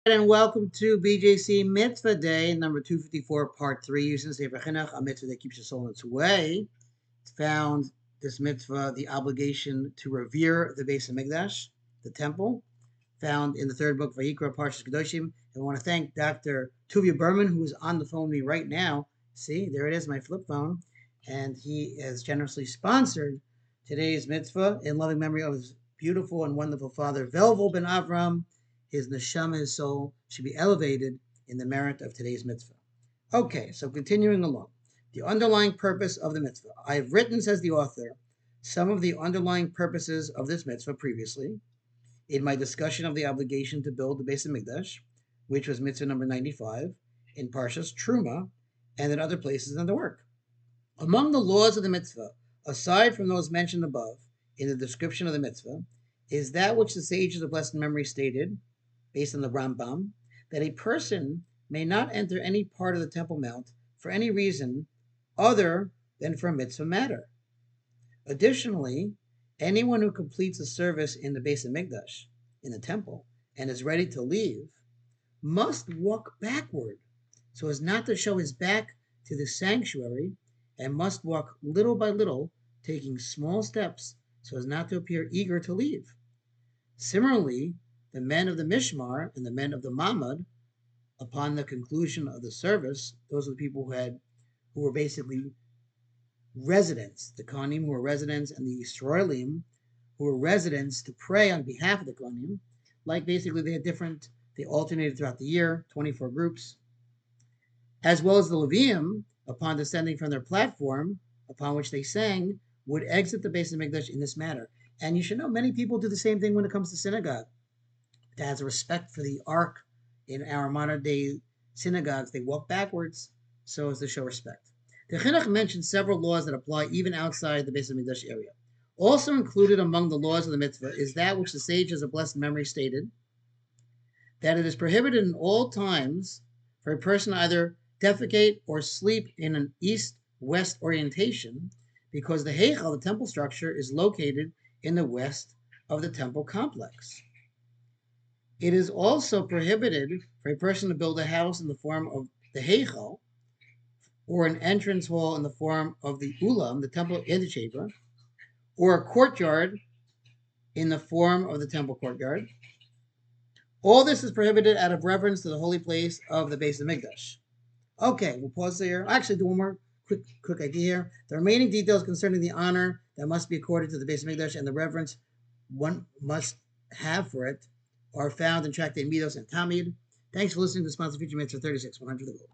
And welcome to BJC Mitzvah Day, number 254, part 3, using Sefer Hachinuch, a mitzvah that keeps your soul in its way. It's found, this mitzvah, the obligation to revere the Beis Hamikdash, the temple, found in the third book, Vayikra, Parshas Kedoshim. And I want to thank Dr. Tuvia Berman, who is on the phone with me right now. See, there it is, my flip phone. And he has generously sponsored today's mitzvah in loving memory of his beautiful and wonderful father, Velvel ben Avram. His neshama, his soul, should be elevated in the merit of today's mitzvah. Okay, so continuing along. The underlying purpose of the mitzvah. I have written, says the author, some of the underlying purposes of this mitzvah previously in my discussion of the obligation to build the Beis Hamikdash, which was mitzvah number 95, in Parshas Truma, and in other places in the work. Among the laws of the mitzvah, aside from those mentioned above in the description of the mitzvah, is that which the sages of blessed memory stated, based on the Rambam, that a person may not enter any part of the Temple Mount for any reason other than for a mitzvah matter. Additionally, anyone who completes a service in the Beis Hamikdash, in the temple, and is ready to leave, must walk backward so as not to show his back to the sanctuary, and must walk little by little, taking small steps so as not to appear eager to leave. Similarly, the men of the Mishmar and the men of the Mamad, upon the conclusion of the service, those are the people who were basically residents, the Kohanim who were residents, and the Yisraelim who were residents to pray on behalf of the Kohanim. Like basically they alternated throughout the year, 24 groups, as well as the Levium, upon descending from their platform upon which they sang, would exit the Beis Hamikdash in this manner. And you should know many people do the same thing when it comes to synagogue. That has a respect for the ark in our modern day synagogues. They walk backwards so as to show respect. The Chinuch mentions several laws that apply even outside the Beis Hamikdash area. Also included among the laws of the mitzvah is that which the sages of blessed memory stated, that it is prohibited in all times for a person to either defecate or sleep in an east-west orientation, because the Heichal, the temple structure, is located in the west of the temple complex. It is also prohibited for a person to build a house in the form of the Heichal, or an entrance hall in the form of the Ulam, the temple antechamber, or a courtyard in the form of the temple courtyard. All this is prohibited out of reverence to the holy place of the Beis Hamikdash. Okay, we'll pause there. I'll actually do one more quick idea here. The remaining details concerning the honor that must be accorded to the Beis Hamikdash and the reverence one must have for it are found in Tractate Midos and Talmud. Thanks for listening to the Sponsor Feature Mitzvah 36, 100 of the Gold.